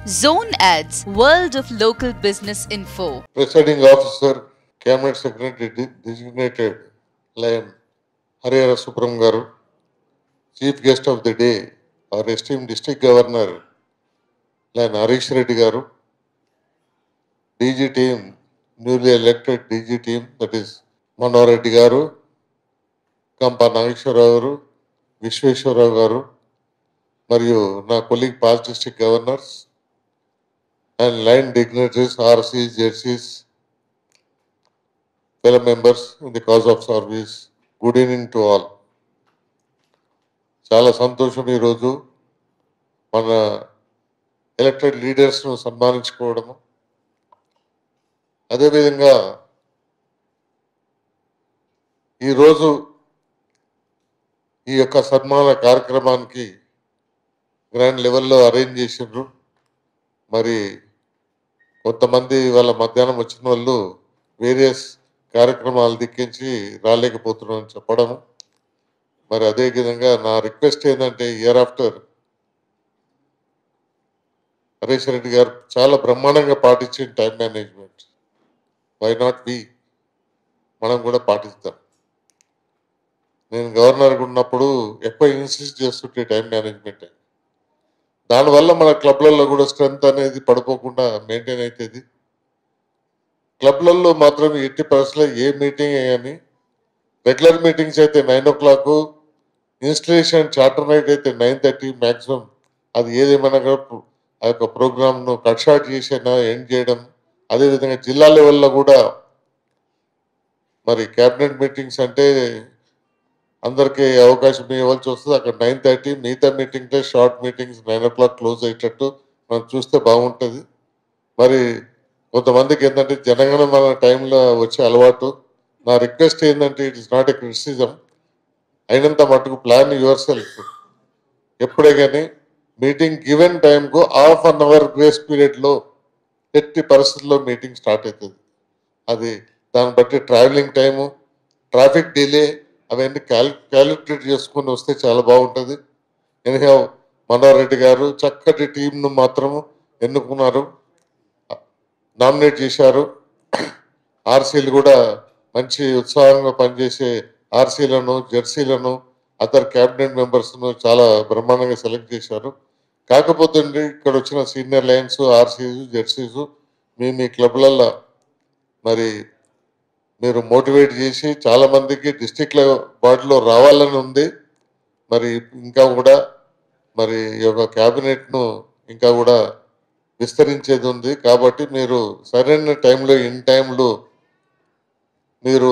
Zone Ads, World of Local Business Info. Presiding Officer, Cabinet Secretary Designated Lion Harihara Subram Garu, Chief Guest of the Day, our esteemed District Governor Lion Harish Reddy Garu, DG team, newly elected DG team, that is Manohar Reddy Garu, Kampa Nageshwara Garu, Vishweshwara Garu, మరియు నా colleague past district governors and line dignitaries, RCs, jerseys, fellow members in the cause of service, good evening to all. చాలా సంతోషం ఈరోజు మన elected లీడర్స్ను సన్మానించుకోవడము. అదేవిధంగా ఈరోజు ఈ యొక్క సన్మాన కార్యక్రమానికి గ్రాండ్ లెవెల్లో అరేంజ్ చేసిండ్రు. మరి కొంతమంది వాళ్ళ మధ్యాహ్నం వచ్చిన వాళ్ళు వేరియస్ కార్యక్రమాలు దిక్కించి రాలేకపోతున్నారని చెప్పడము. మరి అదే విధంగా నా రిక్వెస్ట్ ఏంటంటే, ఇయర్ ఆఫ్టర్ హరీష్ రెడ్డి గారు చాలా బ్రహ్మాండంగా పాటించిన time management, why not we మనం కూడా పాటిస్తాం. నేను గవర్నర్గా ఉన్నప్పుడు ఎక్కువ ఇన్సిస్ట్ చేస్తుంటే టైం మేనేజ్మెంట్, దానివల్ల మన క్లబ్లలో కూడా స్ట్రెంత్ అనేది పడిపోకుండా మెయింటైన్ అవుతుంది. క్లబ్లలో మాత్రం ఎట్టి పరిస్థితుల్లో ఏ మీటింగ్ కానీ, రెగ్యులర్ మీటింగ్స్ అయితే 9 o'clock, ఇన్స్టలేషన్ చార్టర్ నైట్ అయితే 9:30 మ్యాక్సిమం. అది ఏదేమన్నా ఆ యొక్క ప్రోగ్రామ్ను కట్ షార్ట్ చేసినా ఎండ్ చేయడం. అదేవిధంగా జిల్లా లెవెల్లో కూడా మరి క్యాబినెట్ మీటింగ్స్ అంటే అందరికీ అవకాశం ఇవ్వాల్సి వస్తుంది. అక్కడ 9:30, మిగతా మీటింగ్లో షార్ట్ మీటింగ్స్ 9 o'clock క్లోజ్ అయ్యేటట్టు మనం చూస్తే బాగుంటుంది. మరి కొంతమందికి ఏంటంటే జనగణమన టైంలో వచ్చే అలవాటు. నా రిక్వెస్ట్ ఏంటంటే, it is not a criticism, అయినంత మటుకు ప్లాన్ యువర్ సెల్ఫ్. ఎప్పుడే కానీ మీటింగ్ గివెన్ టైంకు ½ an hour గ్రేస్ పీరియడ్లో ఎట్టి పరిస్థితుల్లో మీటింగ్ స్టార్ట్ అవుతుంది. అది దాన్ని బట్టి ట్రావెలింగ్ టైము, ట్రాఫిక్ డిలే అవన్నీ క్యాలిక్యులేట్ చేసుకొని వస్తే చాలా బాగుంటుంది. ఎనిహౌ మనోహర్ రెడ్డి గారు చక్కటి టీంను మాత్రము ఎన్నుకున్నారు, నామినేట్ చేశారు. ఆర్సీలు కూడా మంచి ఉత్సాహంగా పనిచేసే ఆర్సీలను, జెర్సీలను, అదర్ క్యాబినెట్ మెంబర్స్ను చాలా బ్రహ్మాండంగా సెలెక్ట్ చేశారు. కాకపోతే ఇక్కడ వచ్చిన సీనియర్ లైన్స్, ఆర్సీస్, జెర్సీస్ మీ క్లబ్లలో మరి మీరు మోటివేట్ చేసి చాలా మందికి డిస్టిక్ బాడీలో రావాలని ఉంది. మరి ఇంకా కూడా మరి ఈ యొక్క క్యాబినెట్ను ఇంకా కూడా విస్తరించేది ఉంది. కాబట్టి మీరు సరైన టైంలో, ఇన్ టైంలో మీరు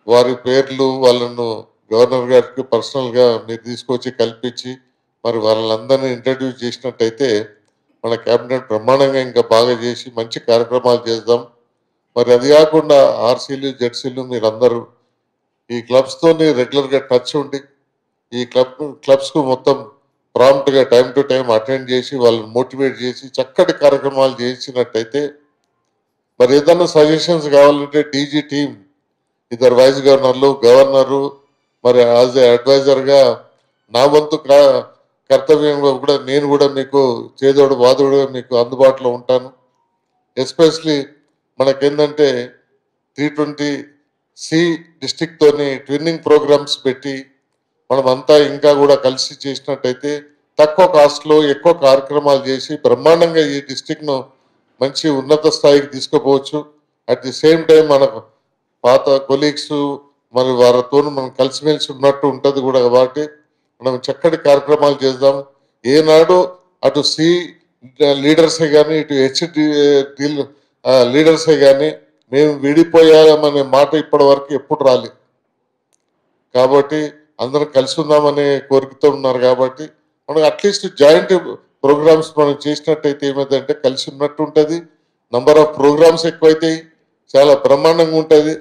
వారి పేర్లు వాళ్ళను గవర్నర్ గారికి పర్సనల్గా మీరు తీసుకొచ్చి కల్పించి మరి వాళ్ళందరినీ ఇంట్రడ్యూస్ చేసినట్టయితే మన క్యాబినెట్ బ్రహ్మాండంగా ఇంకా బాగా చేసి మంచి కార్యక్రమాలు చేద్దాం. మరి అది కాకుండా ఆర్సీలు, జెడ్సీలు మీరందరూ ఈ క్లబ్స్తోని రెగ్యులర్గా టచ్ ఉండి ఈ క్లబ్స్కు మొత్తం ప్రాంప్ట్గా టైం టు టైం అటెండ్ చేసి వాళ్ళని మోటివేట్ చేసి చక్కటి కార్యక్రమాలు చేసినట్టయితే, మరి ఏదైనా సజెషన్స్ కావాలంటే డీజీ టీం, ఇద్దరు వైస్ గవర్నర్లు, గవర్నరు, మరి యాజ్ ఏ అడ్వైజర్గా నా వంతు కర్తవ్యంగా కూడా నేను కూడా మీకు చేదోడు వాదోడుగా మీకు అందుబాటులో ఉంటాను. ఎస్పెషలీ మనకేంటంటే 320C డిస్టిక్తోని ట్విన్నింగ్ ప్రోగ్రామ్స్ పెట్టి మనమంతా ఇంకా కూడా కలిసి చేసినట్టయితే తక్కువ కాస్ట్లో ఎక్కువ కార్యక్రమాలు చేసి బ్రహ్మాండంగా ఈ డిస్టిక్ను మంచి ఉన్నత స్థాయికి తీసుకుపోవచ్చు. అట్ ది సేమ్ టైం మన పాత కొలీగ్స్ మరి వారితో మనం కలిసిమెలిసి ఉన్నట్టు ఉంటుంది కూడా. కాబట్టి మనం చక్కటి కార్యక్రమాలు చేద్దాం. ఏనాడు అటు సి లీడర్సే కానీ, ఇటు హెచ్డి లీడర్సే కానీ మేము విడిపోయామనే మాట ఇప్పటి వరకు ఎప్పుడు రాలేదు. కాబట్టి అందరం కలిసి ఉందామనే కోరికతో ఉన్నారు. కాబట్టి మనం అట్లీస్ట్ జాయింట్ ప్రోగ్రామ్స్ మనం చేసినట్టయితే ఏమైందంటే కలిసి ఉన్నట్టు ఉంటుంది, నంబర్ ఆఫ్ ప్రోగ్రామ్స్ ఎక్కువైతాయి, చాలా బ్రహ్మాండంగా ఉంటుంది.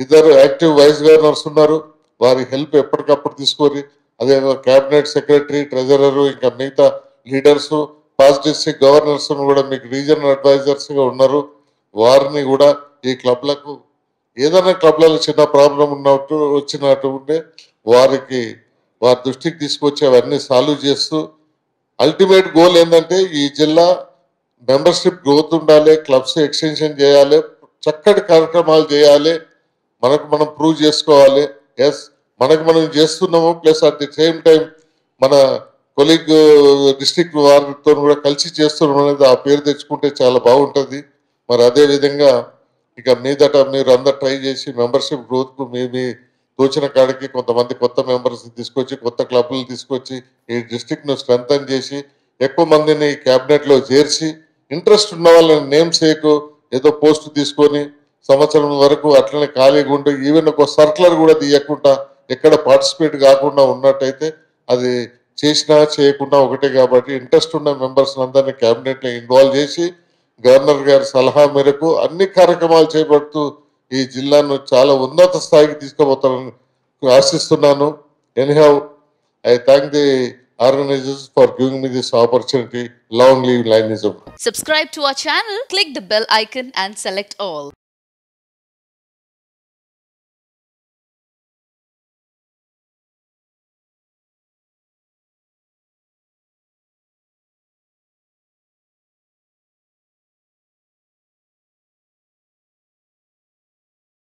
ఇద్దరు యాక్టివ్ వైస్ గవర్నర్స్ ఉన్నారు, వారి హెల్ప్ ఎప్పటికప్పుడు తీసుకొని, అదే క్యాబినెట్ సెక్రటరీ, ట్రెజరరు, ఇంకా మిగతా లీడర్సు, పాస్ట్ డిస్ట్రిక్ట్ గవర్నర్స్ కూడా మీకు రీజనల్ అడ్వైజర్స్గా ఉన్నారు. వారిని కూడా ఈ క్లబ్లకు ఏదైనా క్లబ్లలో చిన్న ప్రాబ్లం వచ్చినట్టు ఉంటే వారి దృష్టికి తీసుకొచ్చి అవన్నీ సాల్వ్ చేస్తూ అల్టిమేట్ గోల్ ఏంటంటే ఈ జిల్లా మెంబర్షిప్ గ్రోత్ ఉండాలి, క్లబ్స్ ఎక్స్టెన్షన్ చేయాలి, చక్కటి కార్యక్రమాలు చేయాలి, మనకు మనం ప్రూవ్ చేసుకోవాలి. ఎస్, మనకు మనం చేస్తున్నాము, plus at the same time మన కొలీగ్ డిస్ట్రిక్ట్ వారితో కూడా కలిసి చేస్తున్నాం అనేది ఆ పేరు తెచ్చుకుంటే చాలా బాగుంటుంది. మరి అదే విధంగా ఇక మీదట మీరు అందరు ట్రై చేసి మెంబర్షిప్ గ్రోత్కు మీ తోచిన కాడికి కొంతమంది కొత్త మెంబర్స్ తీసుకొచ్చి, కొత్త క్లబ్లు తీసుకొచ్చి ఈ డిస్ట్రిక్ట్ను స్ట్రెంథన్ చేసి ఎక్కువ మందిని క్యాబినెట్లో చేర్చి, ఇంట్రెస్ట్ ఉన్న వాళ్ళని నేమ్ సేకు ఏదో పోస్ట్ తీసుకొని సంవత్సరం వరకు అట్లనే ఖాళీగా ఉండి ఈవెన్ ఒక సర్కులర్ కూడా తీయకుండా ఎక్కడ పార్టిసిపేట్ కాకుండా ఉన్నట్టయితే అది చేసినా చేయకుండా ఒకటే. కాబట్టి ఇంట్రెస్ట్ ఉన్న మెంబర్స్ అందరినీ క్యాబినెట్లో ఇన్వాల్వ్ చేసి గవర్నర్ గారి సలహా మేరకు అన్ని కార్యక్రమాలు చేపడుతూ ఈ జిల్లాను చాలా ఉన్నత స్థాయికి తీసుకుపోతారని ఆశిస్తున్నాను. Anyhow, I thank the organizers for giving me this opportunity. Long live Lionism. Subscribe to our channel, click the bell icon and select all.